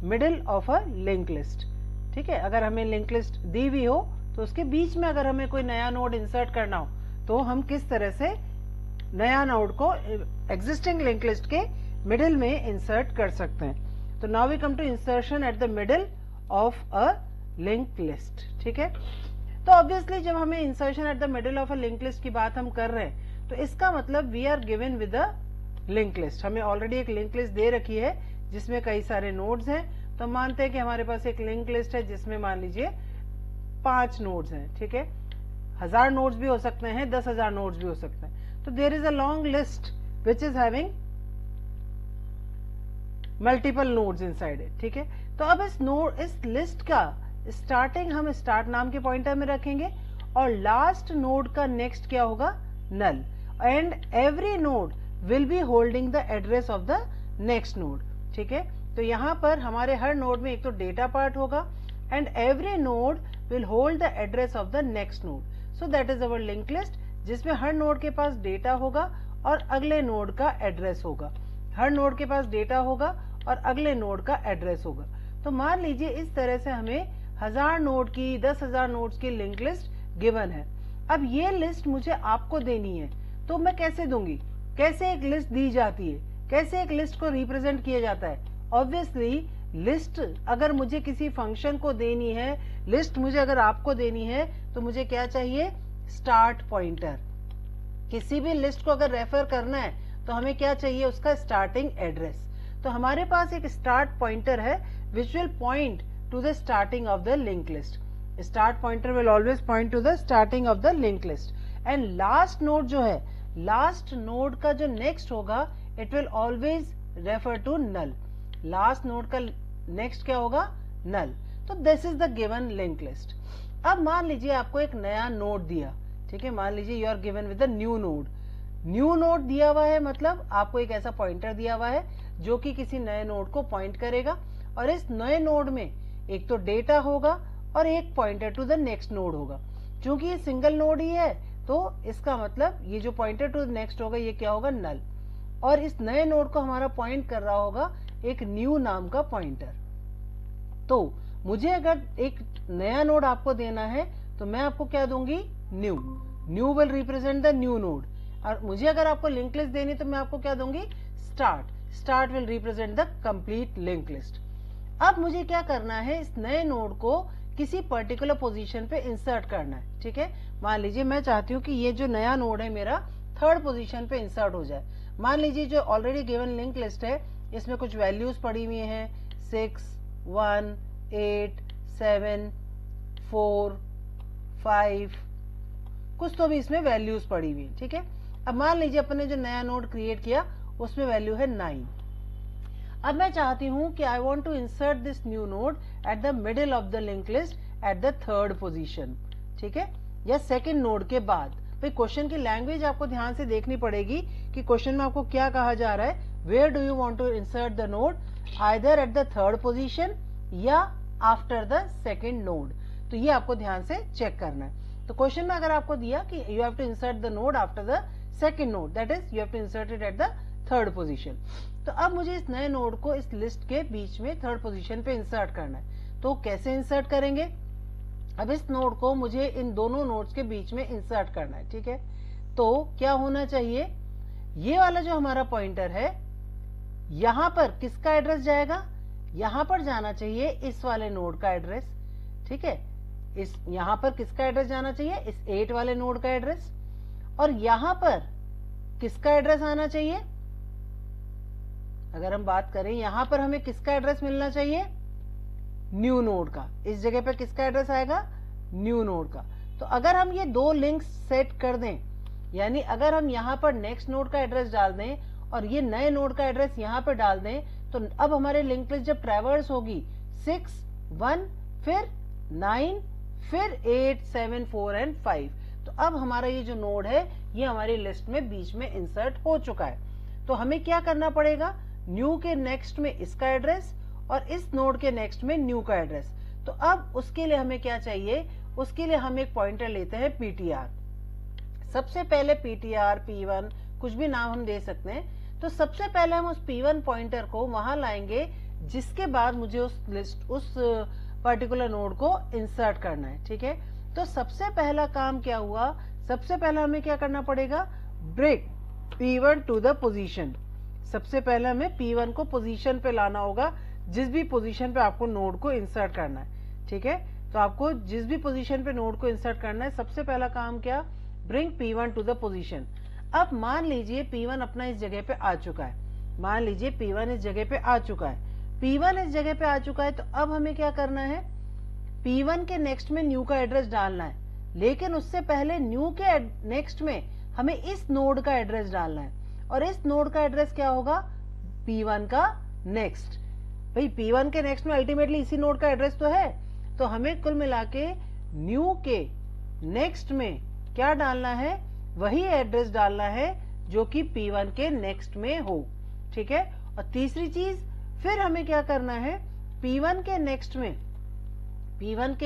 Middle of a link list. ठीक है, अगर हमें लिंक लिस्ट दी हुई हो तो उसके बीच में अगर हमें कोई नया नोड इंसर्ट करना हो तो हम किस तरह से नया नोड को एग्जिस्टिंग लिंक लिस्ट के मिडिल में इंसर्ट कर सकते हैं। तो now we come to insertion at the middle of a link list. ठीक है, तो ऑब्वियसली जब हमें insertion at the middle of a link list की बात हम कर रहे हैं तो इसका मतलब we are given with a link list. हमें ऑलरेडी एक लिंक लिस्ट दे रखी है जिसमें कई सारे नोड्स हैं। तो मानते हैं कि हमारे पास एक लिंक लिस्ट है जिसमें मान लीजिए 5 नोड्स हैं। ठीक है, 1000 नोड्स भी हो सकते हैं, 10,000 नोड्स भी हो सकते हैं। तो there is a long list which is having multiple nodes inside it. ठीक है, तो अब इस लिस्ट का स्टार्टिंग हम स्टार्ट नाम के पॉइंटर में रखेंगे और लास्ट नोड का नेक्स्ट क्या होगा, null, and every node will be holding the address of the next node. ठीक है, तो यहां पर हमारे हर नोड में एक तो डेटा पार्ट होगा and every node will hold the address of the next node. So that is our link list जिसमें हर नोड के पास डेटा होगा और अगले नोड का एड्रेस होगा। हर नोड के पास डेटा होगा और अगले नोड का एड्रेस होगा। तो मान लीजिए इस तरह से हमें 1000 नोड की 10,000 नोड्स की लिंक लिस्ट गिवन है। अब ये लिस्ट मुझे आपको देनी है तो मैं कैसे दूंगी, कैसे एक लिस्ट दी जाती है, कैसे एक लिस्ट को रिप्रेजेंट किया जाता है। ऑब्वियसली लिस्ट अगर मुझे किसी फंक्शन को देनी है, लिस्ट मुझे अगर आपको देनी है तो मुझे क्या चाहिए, स्टार्ट पॉइंटर। किसी भी लिस्ट को अगर रेफर करना है तो हमें क्या चाहिए, उसका स्टार्टिंग एड्रेस। तो हमारे पास एक स्टार्ट पॉइंटर है which will point to the starting of the link list. Start pointer will always point to the starting of the link list and last node जो है, लास्ट नोड का जो next होगा it will always refer to null. Last node का next क्या होगा, null. तो this is the given link list. अब मान लीजिए आपको एक नया नोड दिया। ठीक है, मान लीजिए you are given with a new node. New node दिया हुआ है मतलब आपको एक ऐसा पॉइंटर दिया हुआ है जो कि किसी नए नोड को पॉइंट करेगा और इस नए नोड में एक तो डेटा होगा और एक pointer to the next node होगा। क्योंकि ये सिंगल नोड ही है तो इसका मतलब ये जो पॉइंटर टू द नेक्स्ट होगा ये क्या होगा, नल। और इस नए नोड को हमारा पॉइंट कर रहा होगा एक न्यू नाम का पॉइंटर। तो मुझे अगर एक नया नोड आपको देना है तो मैं आपको क्या दूंगी, new. New will represent the new node. और मुझे अगर आपको लिंक लिस्ट देनी तो मैं आपको क्या दूंगी, start. Start will represent the complete link list. अब मुझे क्या करना है, इस नए नोड को किसी पर्टिकुलर पोजीशन पे इंसर्ट करना है। ठीक है, मान लीजिए मैं चाहती हूँ कि ये जो नया नोड है मेरा 3rd पोजीशन पे इंसर्ट हो जाए। मान लीजिए जो ऑलरेडी गिवन लिंक लिस्ट है इसमें कुछ वैल्यूज पड़ी हुई हैं, 6, 1, 8, 7, 4, 5, कुछ तो भी इसमें वैल्यूज पड़ी हुई है। ठीक है, अब मान लीजिए अपने जो नया नोड क्रिएट किया उसमें वैल्यू है 9। अब मैं चाहती हूं कि I want to insert this new node at the middle of the link list at the 3rd position. ठीक है, या 2nd नोड के बाद। भाई क्वेश्चन की लैंग्वेज आपको ध्यान से देखनी पड़ेगी कि क्वेश्चन में आपको क्या कहा जा रहा है, where do you want to insert the node, either at the 3rd position या आफ्टर द 2nd नोड। तो ये आपको ध्यान से चेक करना है। तो क्वेश्चन में अगर आपको दिया कि you have to insert the node after the 2nd node, that is you have to insert it at the 3rd position. तो अब मुझे इस नए नोड को इस लिस्ट के बीच में 3rd पोजीशन पे इंसर्ट करना है। तो कैसे इंसर्ट करेंगे, अब इस नोड को मुझे इन दोनों नोड्स के बीच में इंसर्ट करना है। ठीक है, तो क्या होना चाहिए, ये वाला जो हमारा पॉइंटर है यहां पर किसका एड्रेस जाएगा, यहां पर जाना चाहिए इस वाले नोड का एड्रेस। ठीक है, इस यहां पर किसका एड्रेस जाना चाहिए, इस 8 वाले नोड का एड्रेस। और यहां पर किसका एड्रेस आना चाहिए, अगर हम बात करें यहां पर हमें किसका एड्रेस मिलना चाहिए, न्यू नोड का। इस जगह पर किसका एड्रेस आएगा, न्यू नोड का। तो अगर हम ये 2 लिंक्स सेट कर दें, यानी अगर हम यहां पर नेक्स्ट नोड का एड्रेस डाल दें और ये नए नोड का एड्रेस यहां पर डाल दें, तो अब हमारे लिंक लिस्ट जब ट्रैवर्स होगी 6, 1, फिर 9, फिर 8, 7, 4 एंड 5, तो अब हमारा ये जो नोड है ये हमारी लिस्ट में बीच में इंसर्ट हो चुका है। तो हमें क्या करना पड़ेगा, न्यू के नेक्स्ट में इसका एड्रेस और इस नोड के नेक्स्ट में न्यू का एड्रेस। तो अब उसके लिए हमें क्या चाहिए, उसके लिए हम एक पॉइंटर लेते हैं ptr। सबसे पहले ptr, p1, कुछ भी नाम हम दे सकते हैं। तो सबसे पहले हम उस p1 पॉइंटर को वहां लाएंगे जिसके बाद मुझे उस पर्टिकुलर नोड को इंसर्ट करना है। ठीक है, तो सबसे पहला काम क्या हुआ, सबसे पहला हमें क्या करना पड़ेगा, break P1 to the position. सबसे पहले हमें P1 को पोजीशन पे लाना होगा, जिस भी पोजीशन पे आपको नोड को इंसर्ट करना है। ठीक है, तो आपको जिस भी पोजीशन पे नोड को इंसर्ट करना है, सबसे पहला काम क्या, bring P1 to the position. अब मान लीजिए P1 अपना इस जगह पे आ चुका है, मान लीजिए P1 इस जगह पे आ चुका है, P1 इस जगह पे आ चुका है, तो अब हमें क्या करना है, P1 के नेक्स्ट में न्यू का एड्रेस डालना है, लेकिन उससे पहले न्यू के नेक्स्ट में हमें इस नोड का एड्रेस डालना है, और इस नोड का एड्रेस क्या होगा, P1 का नेक्स्ट। भाई P1 के नेक्स्ट में अल्टीमेटली इसी नोड का एड्रेस तो है, तो हमें कुल मिला के न्यू के नेक्स्ट में क्या डालना है, वही एड्रेस डालना है जो कि P1 के नेक्स्ट में हो। ठीक है, और तीसरी चीज फिर हमें क्या करना है, P1 के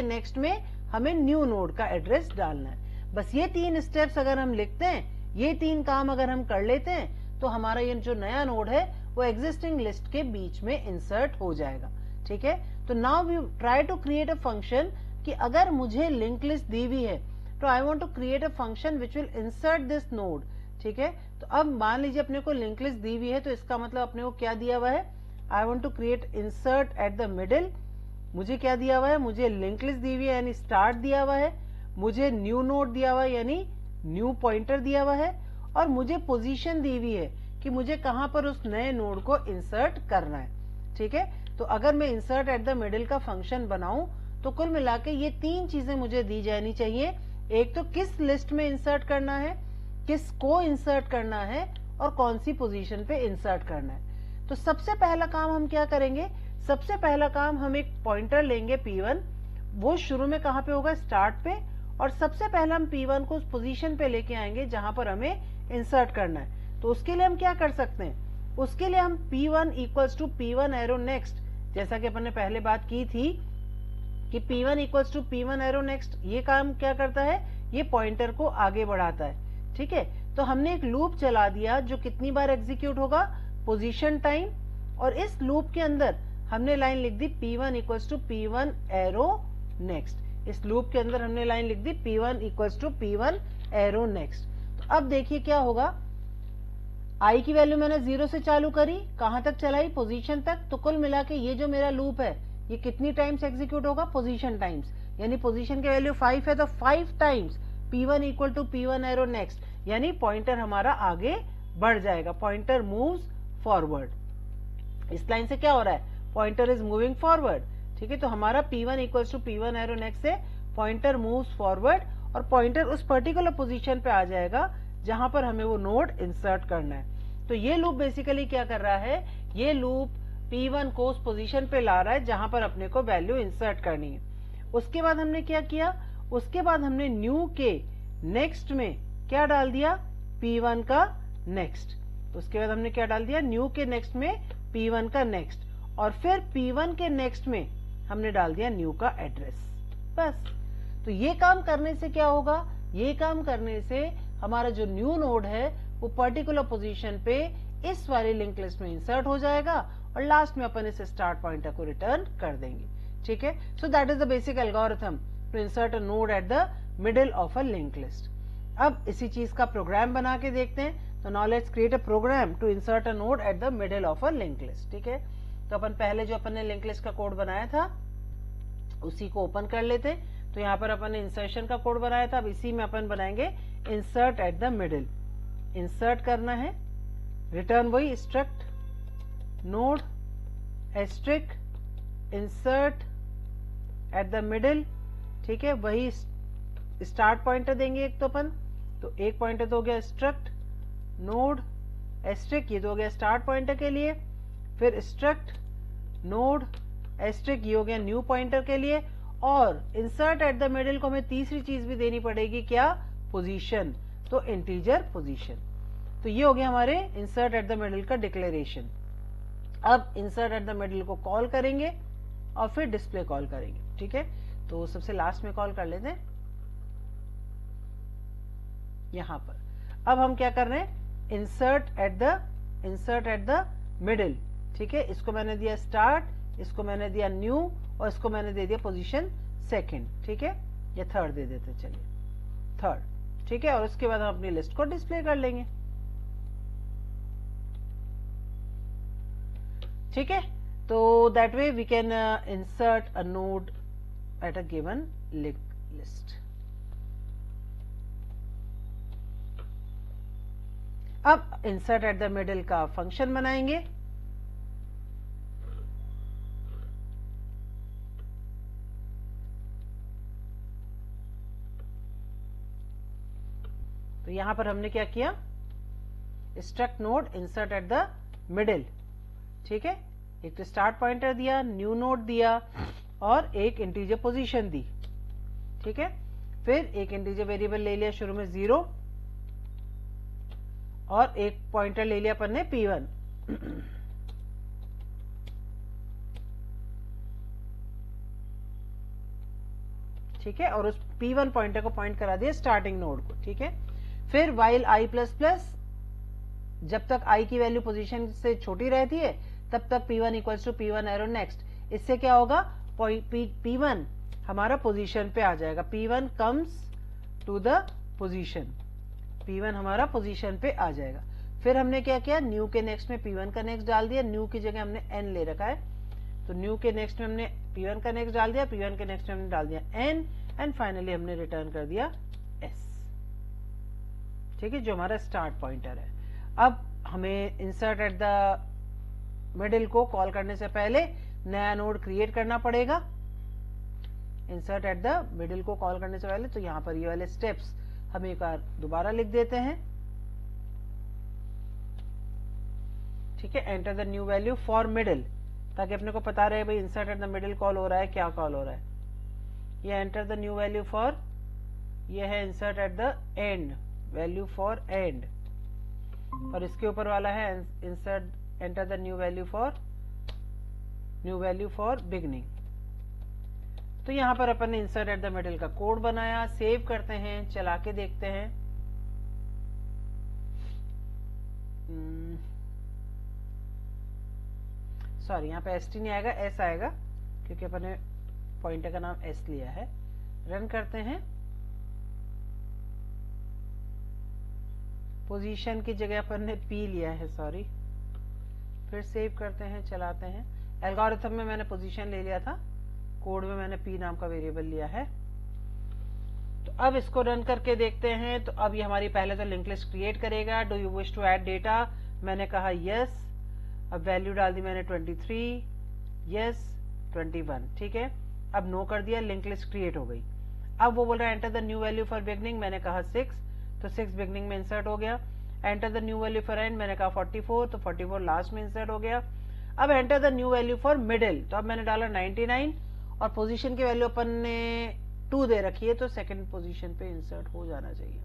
नेक्स्ट में हमें न्यू नोड का एड्रेस डालना है। बस ये 3 स्टेप्स अगर हम लिखते हैं, ये 3 काम अगर हम कर लेते हैं, तो हमारा ये जो नया नोड है वो एग्जिस्टिंग लिस्ट के बीच में इंसर्ट हो जाएगा। ठीक है, तो now we try to create a function कि अगर मुझे लिंक लिस्ट दी हुई है, तो I want to create a function which will insert this node. ठीक है, तो अब मान लीजिए अपने को लिंक लिस्ट दी हुई है, तो इसका मतलब अपने को क्या दिया हुआ है, I want to create insert at the middle. मुझे क्या दिया हुआ है, मुझे लिंक लिस्ट दी हुई है यानी स्टार्ट दिया हुआ है, मुझे न्यू नोड दिया हुआ है यानी न्यू पॉइंटर दिया हुआ है, और मुझे पोजीशन दी हुई है कि मुझे कहां पर उस नए नोड को इंसर्ट करना है। ठीक है, तो अगर मैं इंसर्ट एट द मिडिल का फंक्शन बनाऊं, तो कुल मिला के ये 3 चीजें मुझे दी जानी चाहिए। एक तो किस लिस्ट में इंसर्ट करना है, किसको इंसर्ट करना है, और कौन सी पोजीशन पे इंसर्ट करना है। तो सबसे पहला काम हम क्या करेंगे, सबसे पहला काम हम एक पॉइंटर लेंगे P1, वो शुरू में कहां पे होगा, स्टार्ट पे, और सबसे पहले हम P1 को उस पोजीशन पे लेके आएंगे जहां पर हमें इंसर्ट करना है। तो उसके लिए हम क्या कर सकते हैं, उसके लिए हम P1 equals to P1 arrow next, जैसा कि अपन ने पहले बात की थी कि P1 equals to P1 arrow next, ये काम क्या करता है, ये पॉइंटर को आगे बढ़ाता है। ठीक है, तो हमने एक लूप चला दिया जो कितनी बार एग्जीक्यूट होगा, पोजीशन टाइम, और इस लूप के अंदर हमने लाइन लिख दी P1 equals to P1 arrow next. इस लूप के अंदर हमने लाइन लिख दी P1 equals to P1 arrow next. तो अब देखिए क्या होगा, आई की वैल्यू मैंने 0 से चालू करी, कहां तक चलाई, पोजीशन तक। तो कुल मिला के ये जो मेरा लूप है ये कितनी टाइम्स एग्जीक्यूट होगा, पोजीशन टाइम्स, यानी पोजीशन की वैल्यू 5 है तो 5 times P1 equal to P1 arrow next, यानी पॉइंटर हमारा आगे बढ़ जाएगा, पॉइंटर मूव्स फॉरवर्ड। इस लाइन से क्या हो रहा है, पॉइंटर इज मूविंग फॉरवर्ड। ठीक है, तो हमारा P1 equals to P1 arrow next से पॉइंटर मूव्स फॉरवर्ड, और पॉइंटर उस पर्टिकुलर पोजीशन पे आ जाएगा जहां पर हमें वो नोड इंसर्ट करना है। तो ये लूप बेसिकली क्या कर रहा है, ये लूप P1 को उस पोजीशन पे ला रहा है जहां पर अपने को वैल्यू इंसर्ट करनी है। उसके बाद हमने क्या किया, उसके बाद हमने न्यू के नेक्स्ट में क्या डाल दिया, P1 का नेक्स्ट। उसके बाद हमने क्या डाल दिया, न्यू के नेक्स्ट में P1 का नेक्स्ट, और फिर P1 के नेक्स्ट में हमने डाल दिया न्यू का एड्रेस। बस, तो ये काम करने से क्या होगा, ये काम करने से हमारा जो न्यू नोड है वो पर्टिकुलर पोजीशन पे इस वाली लिंक लिस्ट में इंसर्ट हो जाएगा, और लास्ट में अपन इस स्टार्ट पॉइंटर को रिटर्न कर देंगे। ठीक है, so that is the basic algorithm to insert a node at the middle of a link list. अब इसी चीज का प्रोग्राम बना के देखते हैं। तो now let's create a program to insert a node at the middle of a link list. ठीक है, तो अपन पहले जो अपन ने लिंक लिस्ट का कोड बनाया था उसी को ओपन कर लेते। तो यहाँ पर अपन ने इंसर्शन का कोड बनाया था, अब इसी में अपन बनाएंगे insert at the middle. Insert करना है, रिटर्न वही struct node asterisk insert at the middle. ठीक है, वही स्टार्ट पॉइंटर देंगे एक, तो अपन तो एक पॉइंटर तो हो गया स्ट्रक्ट नोड एस्ट्रिक, ये तो हो गया स्टार्ट पॉइंटर के लिए, फिर स्ट्रक्ट नोड एस्ट्रिक, ये हो गया न्यू पॉइंटर के लिए, और इंसर्ट एट द मिडिल को हमें तीसरी चीज भी देनी पड़ेगी, क्या, पोजीशन, तो इंटीजर पोजीशन। तो ये हो गया हमारे इंसर्ट एट द मिडिल का डिक्लेरेशन। अब इंसर्ट एट द मिडिल को कॉल करेंगे और फिर डिस्प्ले कॉल करेंगे। ठीक है, तो सबसे लास्ट में कॉल कर लेते हैं यहां पर। अब हम क्या कर रहे हैं, इंसर्ट एट द मिडिल, ठीक है, इसको मैंने दिया स्टार्ट, इसको मैंने दिया न्यू, और इसको मैंने दे दिया पोजीशन सेकंड, ठीक है, या थर्ड दे देते, चलिए थर्ड, ठीक है, और उसके बाद हम अपनी लिस्ट को डिस्प्ले कर लेंगे। ठीक है, तो that way we can insert a node at a given list. अब इंसर्ट एट द मिडिल का फंक्शन बनाएंगे। तो यहां पर हमने क्या किया, struct node insert at the middle, ठीक है, एक तो स्टार्ट पॉइंटर दिया, न्यू नोड दिया, और एक इंटीजर पोजीशन दी, ठीक है, फिर एक इंटीजर वेरिएबल ले लिया शुरू में 0, और एक पॉइंटर ले लिया अपन ने P1, ठीक है, और उस P1 पॉइंटर को पॉइंट करा दिया स्टार्टिंग नोड को, ठीक है। फिर वाइल i प्लस प्लस, जब तक i की वैल्यू पोजीशन से छोटी रहती है तब तक P1 equals to P1 arrow next. इससे क्या होगा, P1 हमारा पोजीशन पे आ जाएगा, P1 comes to the position, P1 हमारा पोजीशन पे आ जाएगा। फिर हमने क्या किया, न्यू के नेक्स्ट में P1 का नेक्स्ट डाल दिया, न्यू की जगह हमने n ले रखा है, तो न्यू के नेक्स्ट में हमने P1 का नेक्स्ट डाल दिया, P1 के नेक्स्ट में हमने डाल दिया n, एंड फाइनली हमने रिटर्न कर दिया s, ठीक है, जो हमारा स्टार्ट पॉइंटर है। अब हमें इंसर्ट एट द मिडिल को कॉल करने से पहले नया नोड क्रिएट करना पड़ेगा। इंसर्ट एट द मिडिल को कॉल करने से पहले, तो यहां पर ये वाले स्टेप्स हम एक बार दोबारा लिख देते हैं, ठीक है। Enter the new value for middle, ताकि अपने को पता रहे भाई insert at the middle call हो रहा है, क्या कॉल हो रहा है। ये enter the new value for, ये है insert at the end, value for and, और इसके ऊपर वाला है insert enter the new value for beginning. तो यहां पर अपन ने इंसर्ट एट द मिडिल का कोड बनाया, सेव करते हैं, चला के देखते हैं। सॉरी, यहां पे st नहीं आएगा, s आएगा, क्योंकि अपन ने पॉइंटर का नाम s लिया है। रन करते हैं, पोजीशन की जगह अपन ने p लिया है, सॉरी, फिर सेव करते हैं, चलाते हैं। एल्गोरिथम में मैंने पोजीशन ले लिया था, कोड में मैंने p नाम का वेरिएबल लिया है। तो अब इसको रन करके देखते हैं। तो अब ये हमारी पहले तो लिंक लिस्ट क्रिएट करेगा। Do you wish to add data, मैंने कहा यस, अब वैल्यू डाल दी मैंने 23, यस 21, ठीक है। अब नो कर दिया, लिंक लिस्ट क्रिएट हो गई। अब वो बोल रहा है enter the new value for beginning, मैंने कहा 6, तो 6 बिगनिंग में इंसर्ट हो गया। Enter the new value for and, मैंने कहा 44, तो 44 लास्ट में इंसर्ट हो गया। अब enter the new value for middle, तो अब मैंने डाला 99, और पोजीशन की वैल्यू अपन ने 2 दे रखी है, तो सेकंड पोजीशन पे इंसर्ट हो जाना चाहिए।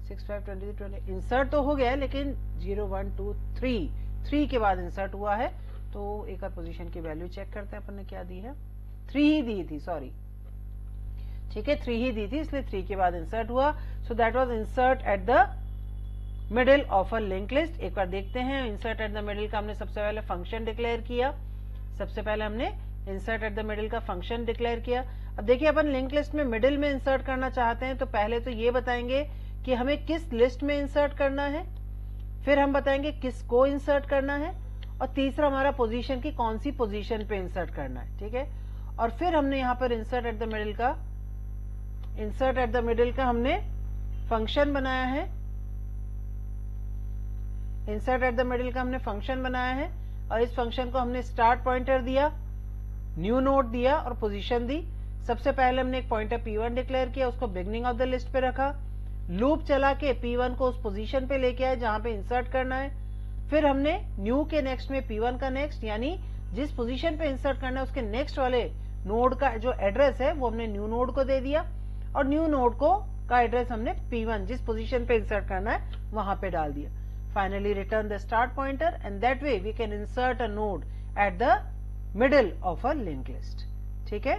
6, 5, 23, 20 इंसर्ट तो हो गया है, लेकिन 0, 1, 2, 3 के बाद इंसर्ट हुआ है। तो एक बार पोजीशन की वैल्यू चेक करते हैं अपन ने क्या दी है, 3 ही दी थी, सॉरी, ठीक है, 3 ही दी थी, इसलिए 3 के बाद इंसर्ट हुआ। So that was insert at the middle of a link list. एक बार देखते हैं, इंसर्ट एट द मिडिल का हमने सबसे पहले फंक्शन डिक्लेयर किया। सबसे पहले हमने इंसर्ट एट द मिडिल का फंक्शन डिक्लेयर किया। अब देखिए, अपन लिंक लिस्ट में मिडिल में इंसर्ट करना चाहते हैं, तो पहले तो ये बताएंगे कि हमें किस लिस्ट में इंसर्ट करना है, फिर हम बताएंगे किसको इंसर्ट करना है, और तीसरा हमारा पोजीशन की कौन सी पोजीशन पे इंसर्ट करना है, ठीक है। और फिर हमने यहाँ पर इंसर्ट एट द मिडिल का हमने फंक्शन बनाया है। इंसर्ट एट द मिडिल का हमने फंक्शन बनाया है, और इस फंक्शन को हमने स्टार्ट पॉइंटर दिया, न्यू नोड दिया, और पोजीशन दी। सबसे पहले हमने एक पॉइंटर P1 डिक्लेयर किया, उसको बिगनिंग ऑफ द लिस्ट पे रखा, लूप चला के P1 को उस पोजीशन पे लेके आए जहां पे इंसर्ट करना है। फिर हमने न्यू के नेक्स्ट में P1 का नेक्स्ट, यानी जिस पोजीशन पे इंसर्ट करना है उसके नेक्स्ट वाले नोड का जो एड्रेस है वो हमने न्यू नोड को दे दिया, और न्यू नोड का एड्रेस हमने P1 जिस पोजीशन पे इंसर्ट करना है वहां पे डाल दिया। Finally return the start pointer, and that way we can insert a node at the middle of a linked list, ठीक है।